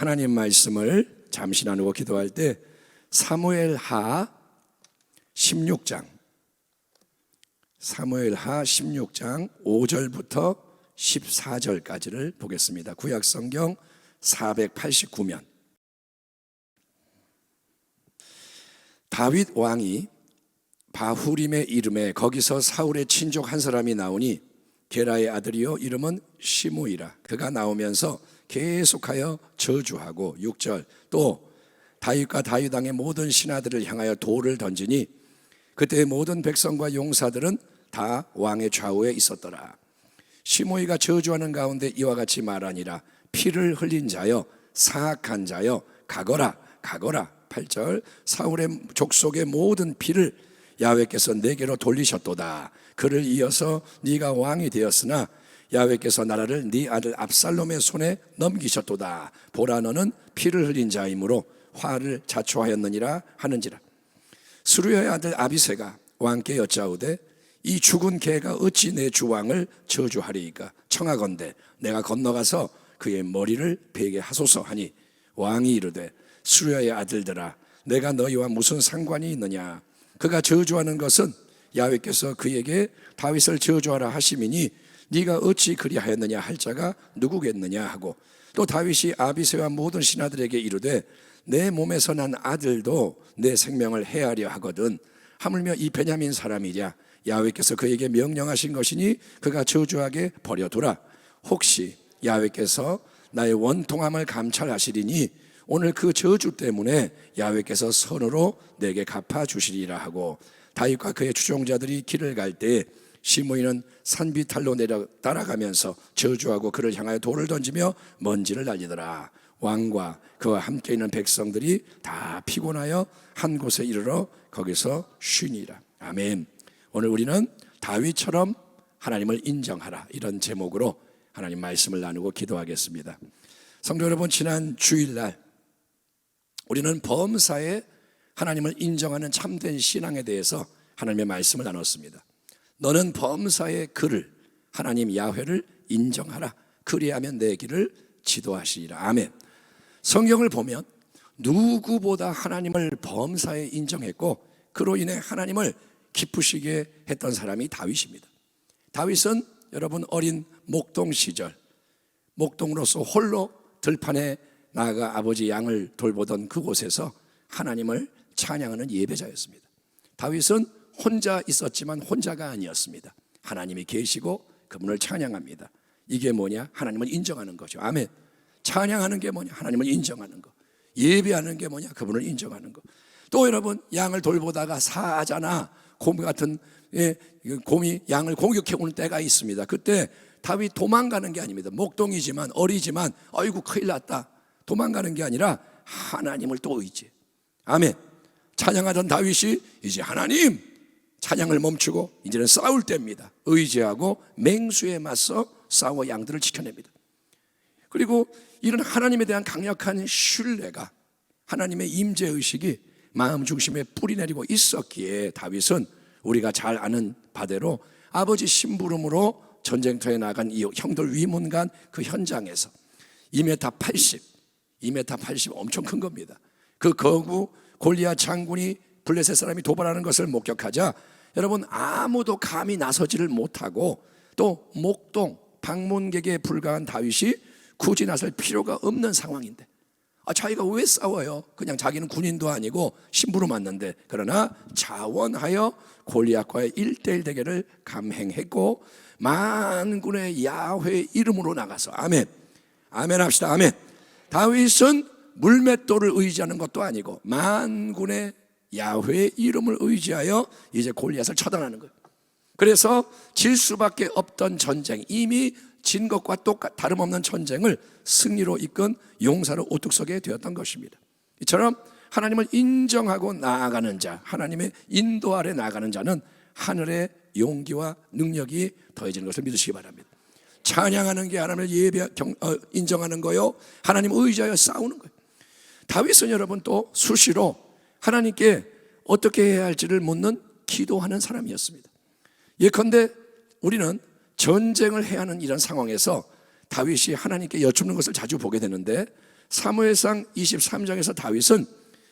하나님 말씀을 잠시 나누고 기도할 때 사무엘하 16장 5절부터 14절까지를 보겠습니다. 구약성경 489면 다윗 왕이 바후림의 이름에 거기서 사울의 친족 한 사람이 나오니 게라의 아들이요 이름은 시므이라. 그가 나오면서 계속하여 저주하고 6절 또 다윗과 다윗 왕의 모든 신하들을 향하여 돌을 던지니 그때 모든 백성과 용사들은 다 왕의 좌우에 있었더라. 시므이가 저주하는 가운데 이와 같이 말하니라. 피를 흘린 자여 사악한 자여 가거라 가거라. 8절 사울의 족속의 모든 피를 야훼께서 내게로 돌리셨도다. 그를 이어서 네가 왕이 되었으나 야훼께서 나라를 네 아들 압살롬의 손에 넘기셨도다. 보라 너는 피를 흘린 자이므로 화를 자초하였느니라 하는지라. 스루야의 아들 아비새가 왕께 여짜오되 이 죽은 개가 어찌 내 주왕을 저주하리이까. 청하건대 내가 건너가서 그의 머리를 베게 하소서 하니 왕이 이르되 스루야의 아들들아 내가 너희와 무슨 상관이 있느냐. 그가 저주하는 것은 야훼께서 그에게 다윗을 저주하라 하심이니 네가 어찌 그리하였느냐 할 자가 누구겠느냐 하고 또 다윗이 아비새와 모든 신하들에게 이르되 내 몸에서 난 아들도 내 생명을 해하려 하거든. 하물며 이 베냐민 사람이랴 야훼께서 그에게 명령하신 것이니 그가 저주하게 버려두라. 혹시 야훼께서 나의 원통함을 감찰하시리니 오늘 그 저주 때문에 야훼께서 선으로 내게 갚아주시리라 하고 다윗과 그의 추종자들이 길을 갈 때 시므이는 산비탈로 내려 따라가면서 저주하고 그를 향하여 돌을 던지며 먼지를 날리더라. 왕과 그와 함께 있는 백성들이 다 피곤하여 한 곳에 이르러 거기서 쉬니라. 아멘. 오늘 우리는 다윗처럼 하나님을 인정하라 이런 제목으로 하나님 말씀을 나누고 기도하겠습니다. 성도 여러분, 지난 주일날 우리는 범사에 하나님을 인정하는 참된 신앙에 대해서 하나님의 말씀을 나눴습니다. 너는 범사의 그를 하나님 야훼를 인정하라. 그리하면 내 길을 지도하시리라. 아멘. 성경을 보면 누구보다 하나님을 범사에 인정했고 그로 인해 하나님을 기쁘시게 했던 사람이 다윗입니다. 다윗은 여러분 어린 목동 시절 목동으로서 홀로 들판에 나아가 아버지 양을 돌보던 그곳에서 하나님을 찬양하는 예배자였습니다. 다윗은 혼자 있었지만 혼자가 아니었습니다. 하나님이 계시고 그분을 찬양합니다. 이게 뭐냐? 하나님을 인정하는 거죠. 아멘. 찬양하는 게 뭐냐? 하나님을 인정하는 거. 예배하는 게 뭐냐? 그분을 인정하는 거. 또 여러분 양을 돌보다가 사자나 곰 같은 곰이 양을 공격해 오는 때가 있습니다. 그때 다윗 도망가는 게 아닙니다. 목동이지만 어리지만 아이고 큰일 났다 도망가는 게 아니라 하나님을 또 의지해. 아멘. 찬양하던 다윗이 이제 하나님 찬양을 멈추고 이제는 싸울 때입니다. 의지하고 맹수에 맞서 싸워 양들을 지켜냅니다. 그리고 이런 하나님에 대한 강력한 신뢰가 하나님의 임재의식이 마음 중심에 뿌리내리고 있었기에 다윗은 우리가 잘 아는 바대로 아버지 심부름으로 전쟁터에 나간 이 형들 위문간 그 현장에서 2m 80 엄청 큰 겁니다. 그 거구 골리앗 장군이 블레셋 사람이 도발하는 것을 목격하자 여러분 아무도 감히 나서지를 못하고 또 목동 방문객에 불과한 다윗이 굳이 나설 필요가 없는 상황인데 자기가 왜 싸워요? 그냥 자기는 군인도 아니고 심부름 왔는데 그러나 자원하여 골리앗과의 1대1 대결을 감행했고 만군의 야훼 이름으로 나가서 아멘 아멘 합시다. 아멘. 다윗은 물맷돌을 의지하는 것도 아니고 만군의 야훼의 이름을 의지하여 이제 골리앗을 처단하는 거예요. 그래서 질 수밖에 없던 전쟁, 이미 진 것과 다름없는 전쟁을 승리로 이끈 용사로 우뚝 서게 되었던 것입니다. 이처럼 하나님을 인정하고 나아가는 자, 하나님의 인도 아래 나아가는 자는 하늘의 용기와 능력이 더해지는 것을 믿으시기 바랍니다. 찬양하는 게 하나님을 인정하는 거요, 하나님 의지하여 싸우는 거예요. 다윗은 여러분 또 수시로 하나님께 어떻게 해야 할지를 묻는 기도하는 사람이었습니다. 예컨대 우리는 전쟁을 해야 하는 이런 상황에서 다윗이 하나님께 여쭙는 것을 자주 보게 되는데 사무엘상 23장에서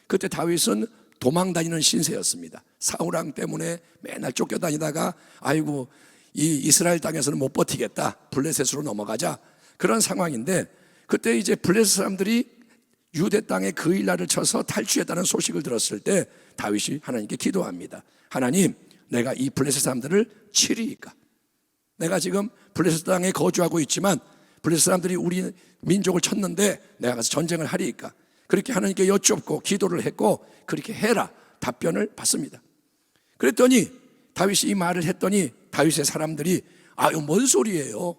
그때 다윗은 도망 다니는 신세였습니다. 사울왕 때문에 맨날 쫓겨다니다가 아이고 이 이스라엘 땅에서는 못 버티겠다, 블레셋으로 넘어가자, 그런 상황인데, 그때 이제 블레셋 사람들이 유대 땅에 그일라를 쳐서 탈취했다는 소식을 들었을 때 다윗이 하나님께 기도합니다. 하나님, 내가 이 블레셋 사람들을 치리이까? 내가 지금 블레셋 땅에 거주하고 있지만 블레셋 사람들이 우리 민족을 쳤는데 내가 가서 전쟁을 하리이까? 그렇게 하나님께 여쭙고 기도를 했고, 그렇게 해라 답변을 받습니다. 그랬더니 다윗이 이 말을 했더니 다윗의 사람들이 이거 뭔 소리예요?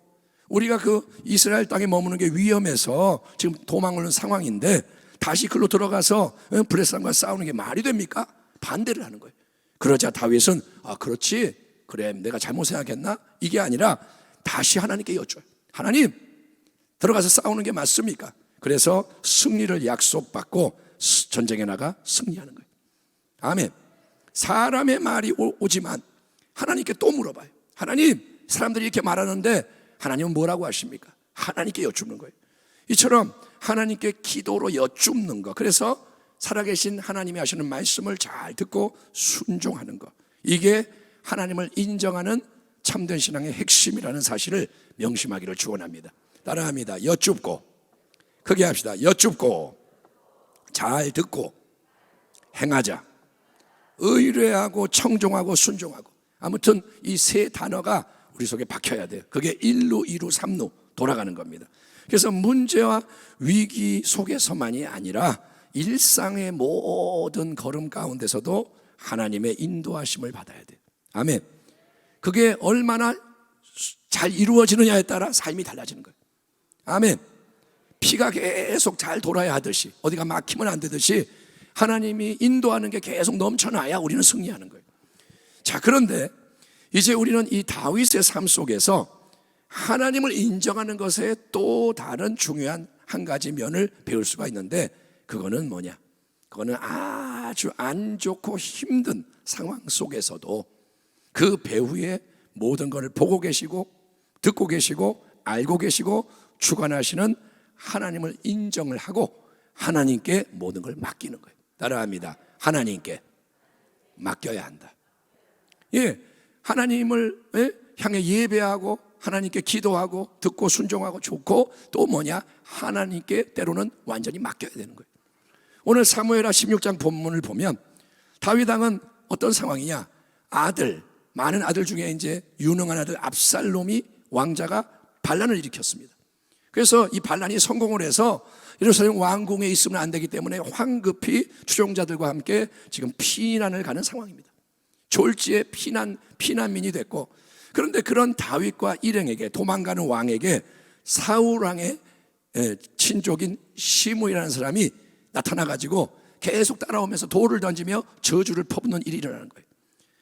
우리가 그 이스라엘 땅에 머무는 게 위험해서 지금 도망을 오는 상황인데 다시 글로 들어가서 블레셋 사람과 싸우는 게 말이 됩니까? 반대를 하는 거예요. 그러자 다윗은 그렇지, 그래, 내가 잘못 생각했나? 이게 아니라 다시 하나님께 여쭤요. 하나님, 들어가서 싸우는 게 맞습니까? 그래서 승리를 약속받고 전쟁에 나가 승리하는 거예요. 아멘. 사람의 말이 오지만 하나님께 또 물어봐요. 하나님, 사람들이 이렇게 말하는데 하나님은 뭐라고 하십니까? 하나님께 여쭙는 거예요. 이처럼 하나님께 기도로 여쭙는 거, 그래서 살아계신 하나님이 하시는 말씀을 잘 듣고 순종하는 거, 이게 하나님을 인정하는 참된 신앙의 핵심이라는 사실을 명심하기를 축원합니다. 따라합니다. 여쭙고, 크게 합시다. 여쭙고, 잘 듣고, 행하자. 의뢰하고 청종하고 순종하고, 아무튼 이 세 단어가 우리 속에 박혀야 돼요. 그게 1루, 2루, 3루 돌아가는 겁니다. 그래서 문제와 위기 속에서만이 아니라 일상의 모든 걸음 가운데서도 하나님의 인도하심을 받아야 돼요. 아멘. 그게 얼마나 잘 이루어지느냐에 따라 삶이 달라지는 거예요. 아멘. 피가 계속 잘 돌아야 하듯이, 어디가 막히면 안 되듯이 하나님이 인도하는 게 계속 넘쳐나야 우리는 승리하는 거예요. 자, 그런데 이제 우리는 이 다윗의 삶 속에서 하나님을 인정하는 것에 또 다른 중요한 한 가지 면을 배울 수가 있는데, 그거는 뭐냐? 그거는 아주 안 좋고 힘든 상황 속에서도 그 배후의 모든 것을 보고 계시고 듣고 계시고 알고 계시고 주관하시는 하나님을 인정을 하고 하나님께 모든 걸 맡기는 거예요. 따라합니다. 하나님께 맡겨야 한다. 예, 하나님을 향해 예배하고 하나님께 기도하고 듣고 순종하고 좋고, 또 뭐냐? 하나님께 때로는 완전히 맡겨야 되는 거예요. 오늘 사무엘하 16장 본문을 보면 다윗 왕은 어떤 상황이냐? 많은 아들 중에 이제 유능한 아들 압살롬이 왕자가 반란을 일으켰습니다. 그래서 이 반란이 성공을 해서 예루살렘 왕궁에 있으면 안 되기 때문에 황급히 추종자들과 함께 지금 피난을 가는 상황입니다. 졸지에 피난민이 됐고, 그런데 그런 다윗과 일행에게, 도망가는 왕에게 사울 왕의 친족인 시므이라는 사람이 나타나가지고 계속 따라오면서 돌을 던지며 저주를 퍼붓는 일이 일어나는 거예요.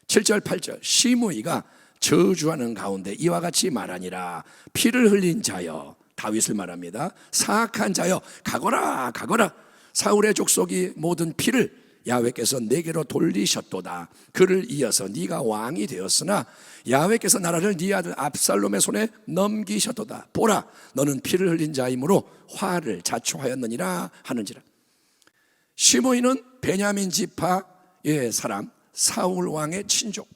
7절 8절 시므이가 저주하는 가운데 이와 같이 말하니라. 피를 흘린 자여, 다윗을 말합니다. 사악한 자여, 가거라 가거라. 사울의 족속이 모든 피를 야훼께서 내게로 돌리셨도다. 그를 이어서 네가 왕이 되었으나 야훼께서 나라를 네 아들 압살롬의 손에 넘기셨도다. 보라, 너는 피를 흘린 자이므로 화를 자초하였느니라 하는지라. 시므이는 베냐민 지파의 사람, 사울 왕의 친족.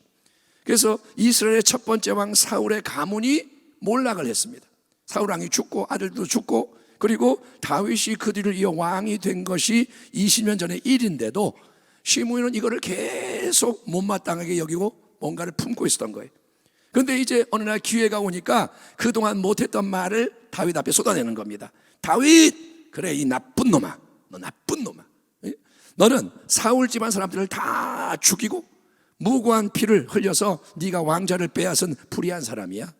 그래서 이스라엘의 첫 번째 왕 사울의 가문이 몰락을 했습니다. 사울 왕이 죽고 아들도 죽고, 그리고 다윗이 그 뒤를 이어 왕이 된 것이 20년 전의 일인데도 시므이는 이거를 계속 못마땅하게 여기고 뭔가를 품고 있었던 거예요. 그런데 이제 어느 날 기회가 오니까 그동안 못했던 말을 다윗 앞에 쏟아내는 겁니다. 다윗, 그래, 이 나쁜 놈아, 너 나쁜 놈아, 너는 사울 집안 사람들을 다 죽이고 무고한 피를 흘려서 네가 왕자를 빼앗은 불의한 사람이야.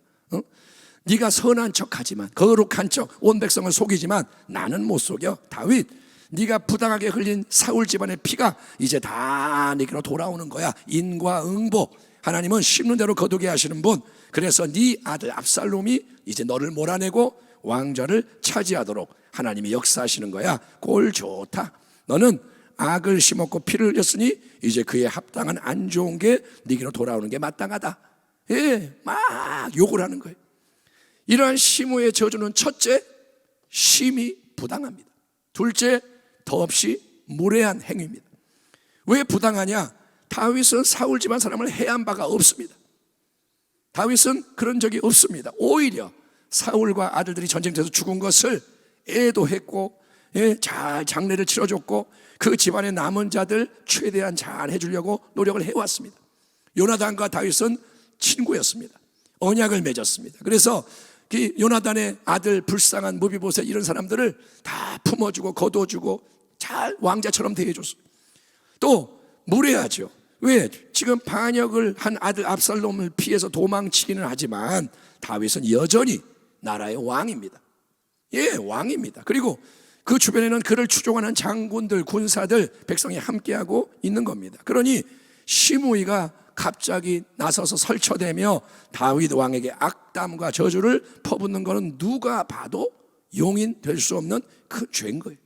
네가 선한 척하지만, 거룩한 척, 온 백성을 속이지만 나는 못 속여. 다윗, 네가 부당하게 흘린 사울 집안의 피가 이제 다 네게로 돌아오는 거야. 인과 응보, 하나님은 심는 대로 거두게 하시는 분. 그래서 네 아들 압살롬이 이제 너를 몰아내고 왕좌를 차지하도록 하나님이 역사하시는 거야. 꼴 좋다. 너는 악을 심었고 피를 흘렸으니 이제 그에 합당한 안 좋은 게 네게로 돌아오는 게 마땅하다. 예, 막 욕을 하는 거예요. 이러한 시므의 저주는 첫째, 심히 부당합니다. 둘째, 더없이 무례한 행위입니다. 왜 부당하냐? 다윗은 사울 집안 사람을 해한 바가 없습니다. 다윗은 그런 적이 없습니다. 오히려 사울과 아들들이 전쟁터에서 죽은 것을 애도했고, 잘 장례를 치러줬고, 그 집안의 남은 자들 최대한 잘 해주려고 노력을 해왔습니다. 요나단과 다윗은 친구였습니다. 언약을 맺었습니다. 그래서 그 요나단의 아들 불쌍한 무비보셋 이런 사람들을 다 품어주고 거둬주고 잘 왕자처럼 대해줬어요. 또 무례하죠. 왜? 지금 반역을 한 아들 압살롬을 피해서 도망치기는 하지만 다윗은 여전히 나라의 왕입니다. 예, 왕입니다. 그리고 그 주변에는 그를 추종하는 장군들, 군사들, 백성이 함께하고 있는 겁니다. 그러니 시므이가 갑자기 나서서 설쳐대며 다윗 왕에게 악담과 저주를 퍼붓는 것은 누가 봐도 용인될 수 없는 그 죄인 거예요.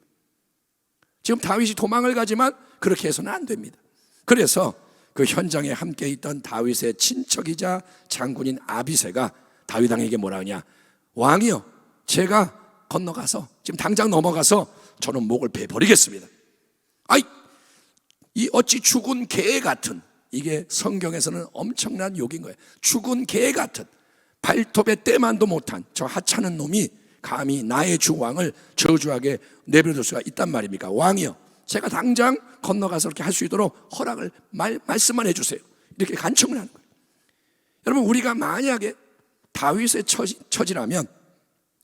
지금 다윗이 도망을 가지만 그렇게 해서는 안 됩니다. 그래서 그 현장에 함께 있던 다윗의 친척이자 장군인 아비새가 다윗 왕에게 뭐라 하냐? 왕이여, 제가 건너가서 지금 당장 넘어가서 저는 목을 베버리겠습니다. 아이, 이 어찌 죽은 개 같은, 이게 성경에서는 엄청난 욕인 거예요. 죽은 개 같은, 발톱에 때만도 못한 저 하찮은 놈이 감히 나의 주 왕을 저주하게 내버려둘 수가 있단 말입니까? 왕이여, 제가 당장 건너가서 그렇게 할 수 있도록 허락을 말씀만 해주세요. 이렇게 간청을 하는 거예요. 여러분, 우리가 만약에 다윗의 처지라면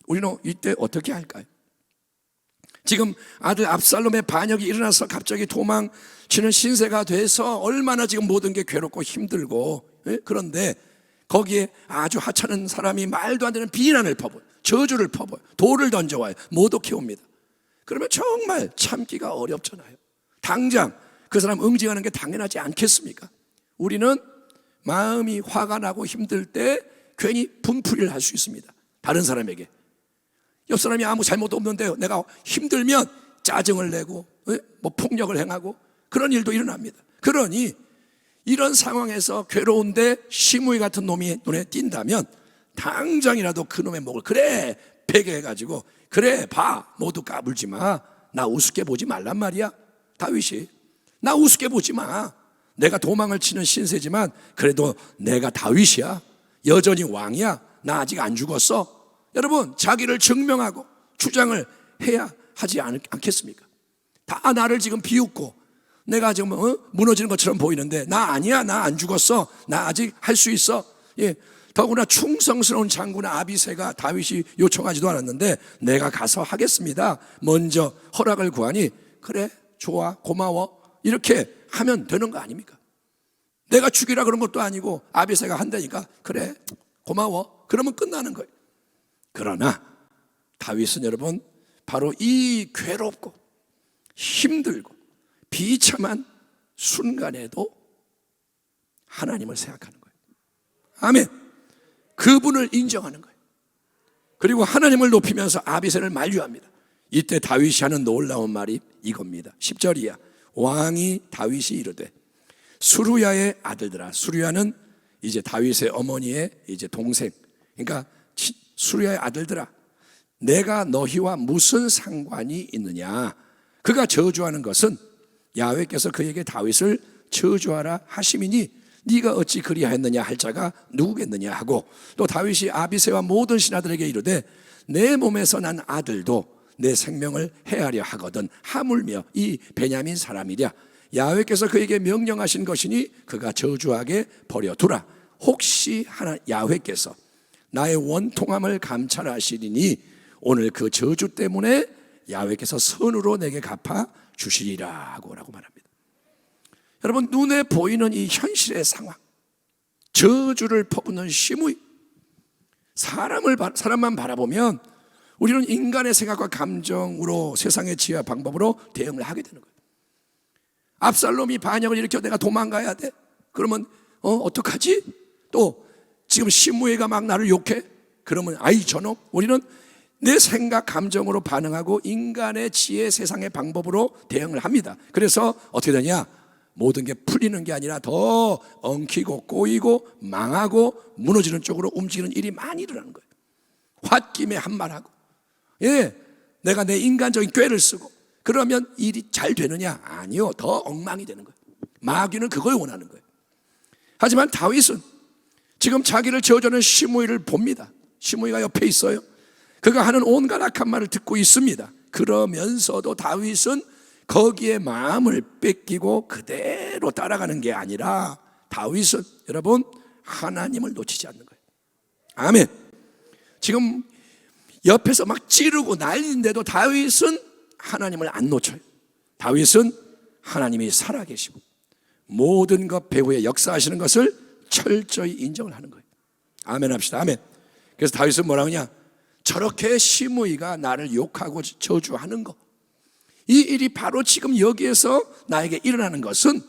우리는 이때 어떻게 할까요? 지금 아들 압살롬의 반역이 일어나서 갑자기 도망치는 신세가 돼서 얼마나 지금 모든 게 괴롭고 힘들고, 그런데 거기에 아주 하찮은 사람이 말도 안 되는 비난을 퍼부어요. 저주를 퍼부어요. 돌을 던져와요. 모독해 옵니다. 그러면 정말 참기가 어렵잖아요. 당장 그 사람 응징하는 게 당연하지 않겠습니까? 우리는 마음이 화가 나고 힘들 때 괜히 분풀이를 할 수 있습니다. 다른 사람에게. 옆 사람이 아무 잘못도 없는데 내가 힘들면 짜증을 내고 뭐 폭력을 행하고 그런 일도 일어납니다. 그러니 이런 상황에서 괴로운데 시므이 같은 놈이 눈에 띈다면 당장이라도 그 놈의 목을 그래 베게 해가지고, 그래 봐, 모두 까불지 마, 나 우습게 보지 말란 말이야. 다윗이 나 우습게 보지 마, 내가 도망을 치는 신세지만 그래도 내가 다윗이야, 여전히 왕이야, 나 아직 안 죽었어. 여러분, 자기를 증명하고 주장을 해야 하지 않겠습니까? 다 나를 지금 비웃고 내가 지금 무너지는 것처럼 보이는데 나 아니야, 나 안 죽었어, 나 아직 할 수 있어. 예, 더구나 충성스러운 장군 아비새가 다윗이 요청하지도 않았는데 내가 가서 하겠습니다, 먼저 허락을 구하니 그래 좋아 고마워 이렇게 하면 되는 거 아닙니까? 내가 죽이라 그런 것도 아니고 아비새가 한다니까 그래 고마워 그러면 끝나는 거예요. 그러나 다윗은 여러분 바로 이 괴롭고 힘들고 비참한 순간에도 하나님을 생각하는 거예요. 아멘. 그분을 인정하는 거예요. 그리고 하나님을 높이면서 아비새를 만류합니다. 이때 다윗이 하는 놀라운 말이 이겁니다. 10절이야. 왕이 다윗이 이르되 수루야의 아들들아. 수루야는 이제 다윗의 어머니의 이제 동생, 그러니까 수루야의 아들들아, 내가 너희와 무슨 상관이 있느냐? 그가 저주하는 것은 야훼께서 그에게 다윗을 저주하라 하심이니 네가 어찌 그리하였느냐 할 자가 누구겠느냐 하고, 또 다윗이 아비새와 모든 신하들에게 이르되 내 몸에서 난 아들도 내 생명을 해하려 하거든 하물며 이 베냐민 사람이랴. 야훼께서 그에게 명령하신 것이니 그가 저주하게 버려두라. 혹시 야훼께서 나의 원통함을 감찰하시리니 오늘 그 저주 때문에 야훼께서 선으로 내게 갚아 주시리라 라고 말합니다. 여러분, 눈에 보이는 이 현실의 상황, 저주를 퍼붓는 시므이, 사람만 바라보면 우리는 인간의 생각과 감정으로 세상의 지혜와 방법으로 대응을 하게 되는 거예요. 압살롬이 반역을 일으켜 내가 도망가야 돼? 그러면 어떡하지? 또 지금 시므이가 막 나를 욕해? 그러면 아이 저놈. 우리는 내 생각 감정으로 반응하고 인간의 지혜 세상의 방법으로 대응을 합니다. 그래서 어떻게 되냐? 모든 게 풀리는 게 아니라 더 엉키고 꼬이고 망하고 무너지는 쪽으로 움직이는 일이 많이 일어나는 거예요. 홧김에 한 말하고, 예, 내가 내 인간적인 꾀를 쓰고 그러면 일이 잘 되느냐? 아니요, 더 엉망이 되는 거예요. 마귀는 그걸 원하는 거예요. 하지만 다윗은 지금 자기를 저주하는 시므이를 봅니다. 시므이가 옆에 있어요. 그가 하는 온갖 악한 말을 듣고 있습니다. 그러면서도 다윗은 거기에 마음을 뺏기고 그대로 따라가는 게 아니라 다윗은 여러분 하나님을 놓치지 않는 거예요. 아멘. 지금 옆에서 막 찌르고 난리인데도 다윗은 하나님을 안 놓쳐요. 다윗은 하나님이 살아계시고 모든 것 배후에 역사하시는 것을 철저히 인정을 하는 거예요. 아멘 합시다. 아멘. 그래서 다윗은 뭐라고 하냐? 저렇게 시므이가 나를 욕하고 저주하는 거, 이 일이 바로 지금 여기에서 나에게 일어나는 것은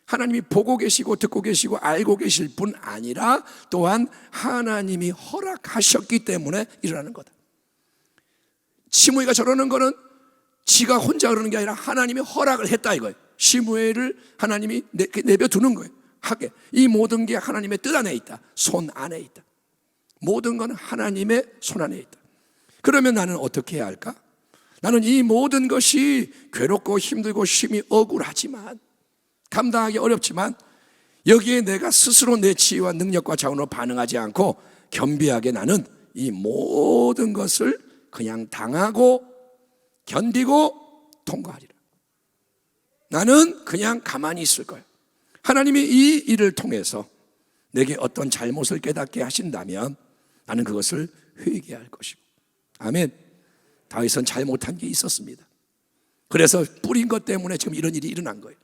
하나님이 보고 계시고 듣고 계시고 알고 계실 뿐 아니라 또한 하나님이 허락하셨기 때문에 일어나는 거다. 시므이가 저러는 거는 지가 혼자 그러는 게 아니라 하나님이 허락을 했다 이거예요. 시므이를 하나님이 내버려두는 거예요. 하게. 이 모든 게 하나님의 뜻 안에 있다. 손 안에 있다. 모든 건 하나님의 손 안에 있다. 그러면 나는 어떻게 해야 할까? 나는 이 모든 것이 괴롭고 힘들고 심히 억울하지만, 감당하기 어렵지만, 여기에 내가 스스로 내 지혜와 능력과 자원으로 반응하지 않고 겸비하게 나는 이 모든 것을 그냥 당하고 견디고 통과하리라. 나는 그냥 가만히 있을 거야. 하나님이 이 일을 통해서 내게 어떤 잘못을 깨닫게 하신다면 나는 그것을 회개할 것이고. 아멘. 다윗은 잘못한 게 있었습니다. 그래서 뿌린 것 때문에 지금 이런 일이 일어난 거예요.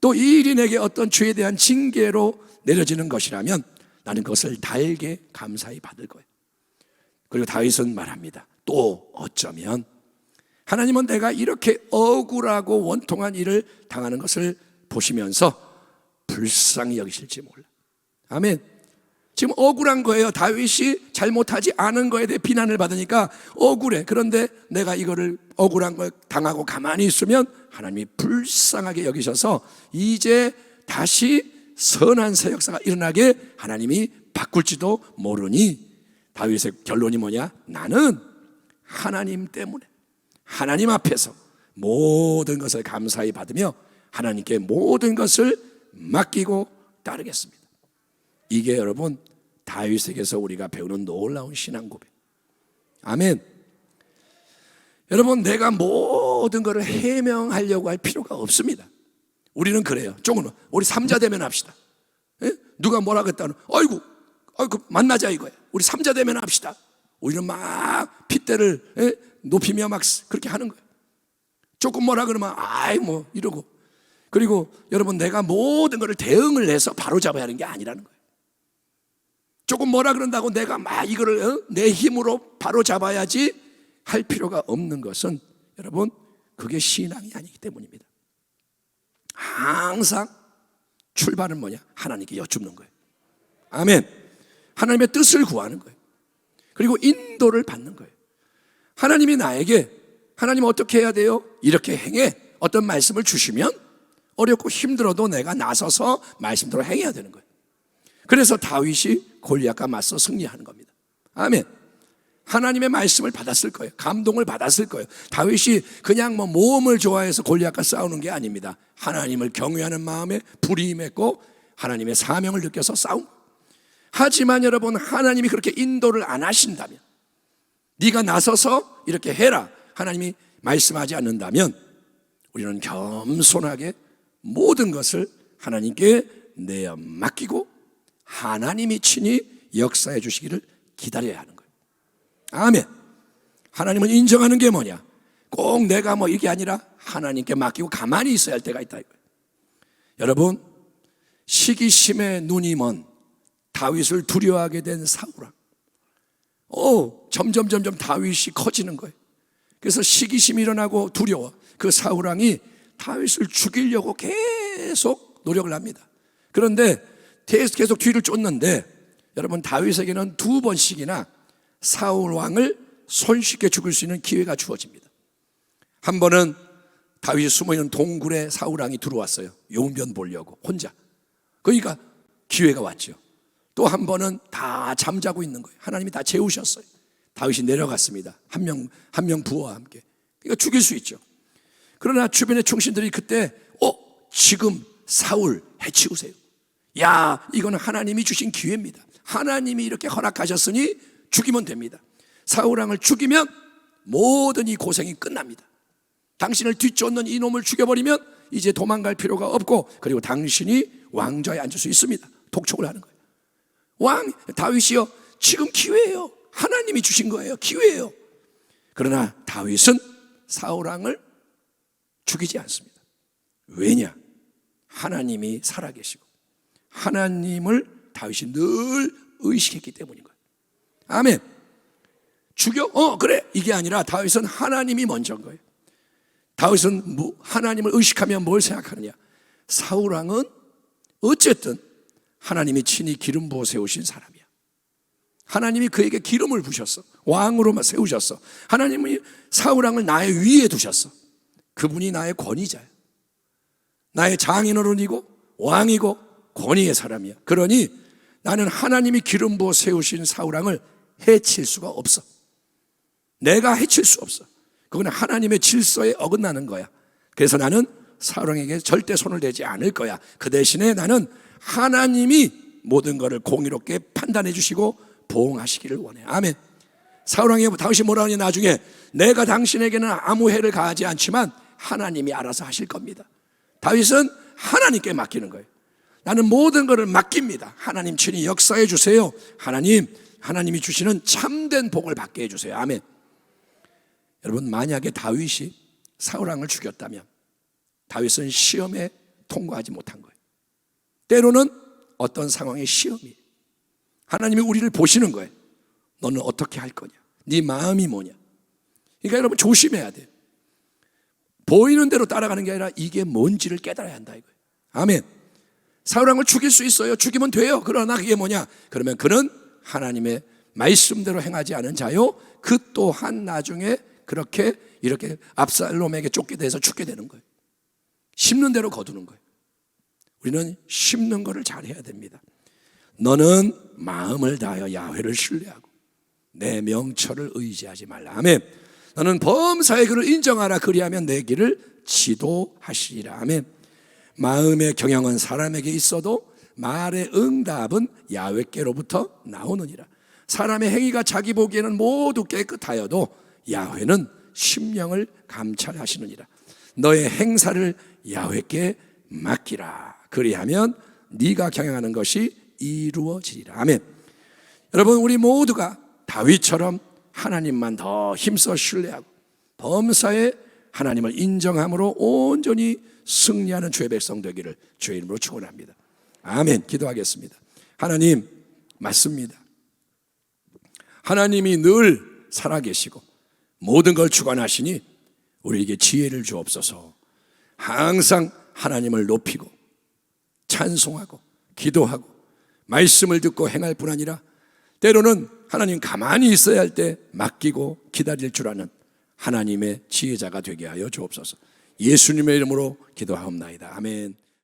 또 이 일이 내게 어떤 죄에 대한 징계로 내려지는 것이라면 나는 그것을 달게 감사히 받을 거예요. 그리고 다윗은 말합니다. 또 어쩌면 하나님은 내가 이렇게 억울하고 원통한 일을 당하는 것을 보시면서 불쌍히 여기실지 몰라. 아멘. 지금 억울한 거예요. 다윗이 잘못하지 않은 거에 대해 비난을 받으니까 억울해. 그런데 내가 이거를 억울한 걸 당하고 가만히 있으면 하나님이 불쌍하게 여기셔서 이제 다시 선한 새 역사가 일어나게 하나님이 바꿀지도 모르니, 다윗의 결론이 뭐냐? 나는 하나님 때문에 하나님 앞에서 모든 것을 감사히 받으며 하나님께 모든 것을 맡기고 따르겠습니다. 이게 여러분 다윗에게서 우리가 배우는 놀라운 신앙 고백. 아멘. 여러분, 내가 모든 것을 해명하려고 할 필요가 없습니다. 우리는 그래요. 조금은 우리 삼자 대면 합시다. 에? 누가 뭐라고 했다는 아이고 만나자 이거예요. 우리 삼자 대면 합시다. 우리는 막 핏대를 높이며 막 그렇게 하는 거예요. 조금 뭐라 그러면 아이 뭐 이러고. 그리고 여러분, 내가 모든 것을 대응을 해서 바로 잡아야 하는 게 아니라는 거예요. 조금 뭐라 그런다고 내가 막 이거를 내 힘으로 바로 잡아야지 할 필요가 없는 것은 여러분, 그게 신앙이 아니기 때문입니다. 항상 출발은 뭐냐? 하나님께 여쭙는 거예요. 아멘. 하나님의 뜻을 구하는 거예요. 그리고 인도를 받는 거예요. 하나님이 나에게, 하나님 어떻게 해야 돼요? 이렇게 행해. 어떤 말씀을 주시면 어렵고 힘들어도 내가 나서서 말씀대로 행해야 되는 거예요. 그래서 다윗이 골리앗과 맞서 승리하는 겁니다. 아멘. 하나님의 말씀을 받았을 거예요. 감동을 받았을 거예요. 다윗이 그냥 뭐 모험을 좋아해서 골리앗과 싸우는 게 아닙니다. 하나님을 경외하는 마음에 불이 임했고 하나님의 사명을 느껴서 싸운. 하지만 여러분, 하나님이 그렇게 인도를 안 하신다면, 네가 나서서 이렇게 해라 하나님이 말씀하지 않는다면 우리는 겸손하게 모든 것을 하나님께 내어 맡기고 하나님이 친히 역사해 주시기를 기다려야 하는 거예요. 아멘. 하나님은 인정하는 게 뭐냐? 꼭 내가 뭐 이게 아니라 하나님께 맡기고 가만히 있어야 할 때가 있다 이거예요. 여러분, 시기심에 눈이 먼 다윗을 두려워하게 된 사울왕. 점점 다윗이 커지는 거예요. 그래서 시기심이 일어나고 두려워. 그 사울왕이 다윗을 죽이려고 계속 노력을 합니다. 그런데 계속 뒤를 쫓는데 여러분, 다윗에게는 2번씩이나 사울왕을 손쉽게 죽일 수 있는 기회가 주어집니다. 한 번은 다윗이 숨어있는 동굴에 사울왕이 들어왔어요. 용변 보려고 혼자. 그러니까 기회가 왔죠. 또 한 번은 다 잠자고 있는 거예요. 하나님이 다 재우셨어요. 다윗이 내려갔습니다. 한 명 부하와 함께. 그러니까 죽일 수 있죠. 그러나 주변의 충신들이 그때 지금 사울 해치우세요. 야, 이거는 하나님이 주신 기회입니다. 하나님이 이렇게 허락하셨으니 죽이면 됩니다. 사울 왕을 죽이면 모든 이 고생이 끝납니다. 당신을 뒤쫓는 이놈을 죽여버리면 이제 도망갈 필요가 없고, 그리고 당신이 왕좌에 앉을 수 있습니다. 독촉을 하는 거예요. 왕 다윗이요, 지금 기회예요. 하나님이 주신 거예요. 기회예요. 그러나 다윗은 사울 왕을 죽이지 않습니다. 왜냐? 하나님이 살아계시고 하나님을 다윗이 늘 의식했기 때문인 거예요. 아멘. 죽여? 그래. 이게 아니라 다윗은 하나님이 먼저인 거예요. 다윗은 하나님을 의식하면 뭘 생각하느냐? 사울 왕은 어쨌든 하나님이 친히 기름 부어 세우신 사람이야. 하나님이 그에게 기름을 부셨어. 왕으로만 세우셨어. 하나님이 사울 왕을 나의 위에 두셨어. 그분이 나의 권위자야. 나의 장인어른이고 왕이고 권위의 사람이야. 그러니 나는 하나님이 기름 부어 세우신 사울 왕을 해칠 수가 없어. 내가 해칠 수 없어. 그건 하나님의 질서에 어긋나는 거야. 그래서 나는 사울 왕에게 절대 손을 대지 않을 거야. 그 대신에 나는 하나님이 모든 것을 공의롭게 판단해 주시고 보응하시기를 원해. 아멘. 사울 왕이 다윗이 뭐라 하니, 나중에 내가 당신에게는 아무 해를 가하지 않지만 하나님이 알아서 하실 겁니다. 다윗은 하나님께 맡기는 거예요. 나는 모든 것을 맡깁니다. 하나님 친히 역사해 주세요. 하나님이 주시는 참된 복을 받게 해주세요. 아멘. 여러분, 만약에 다윗이 사울 왕을 죽였다면 다윗은 시험에 통과하지 못한 거예요. 때로는 어떤 상황의 시험이, 하나님이 우리를 보시는 거예요. 너는 어떻게 할 거냐? 네 마음이 뭐냐? 그러니까 여러분, 조심해야 돼요. 보이는 대로 따라가는 게 아니라 이게 뭔지를 깨달아야 한다 이거예요. 아멘. 사울 왕을 죽일 수 있어요. 죽이면 돼요. 그러나 그게 뭐냐? 그러면 그는 하나님의 말씀대로 행하지 않은 자요, 그 또한 나중에 이렇게 압살롬에게 쫓게 돼서 죽게 되는 거예요. 심는 대로 거두는 거예요. 우리는 심는 거를 잘해야 됩니다. 너는 마음을 다하여 야훼를 신뢰하고 내 명철을 의지하지 말라. 아멘. 너는 범사의 그를 인정하라. 그리하면 내 길을 지도하시리라. 아멘. 마음의 경영은 사람에게 있어도 말의 응답은 야훼께로부터 나오느니라. 사람의 행위가 자기 보기에는 모두 깨끗하여도 야훼는 심령을 감찰하시느니라. 너의 행사를 야훼께 맡기라. 그리하면 네가 경영하는 것이 이루어지리라. 아멘. 여러분, 우리 모두가 다윗처럼 하나님만 더 힘써 신뢰하고 범사에 하나님을 인정함으로 온전히 승리하는 주의 백성 되기를 주의 이름으로 축원합니다. 아멘. 기도하겠습니다. 하나님, 맞습니다. 하나님이 늘 살아계시고 모든 걸 주관하시니 우리에게 지혜를 주옵소서. 항상 하나님을 높이고 찬송하고 기도하고 말씀을 듣고 행할 뿐 아니라 때로는 하나님 가만히 있어야 할 때 맡기고 기다릴 줄 아는 하나님의 지혜자가 되게 하여 주옵소서. 예수님의 이름으로 기도하옵나이다. 아멘.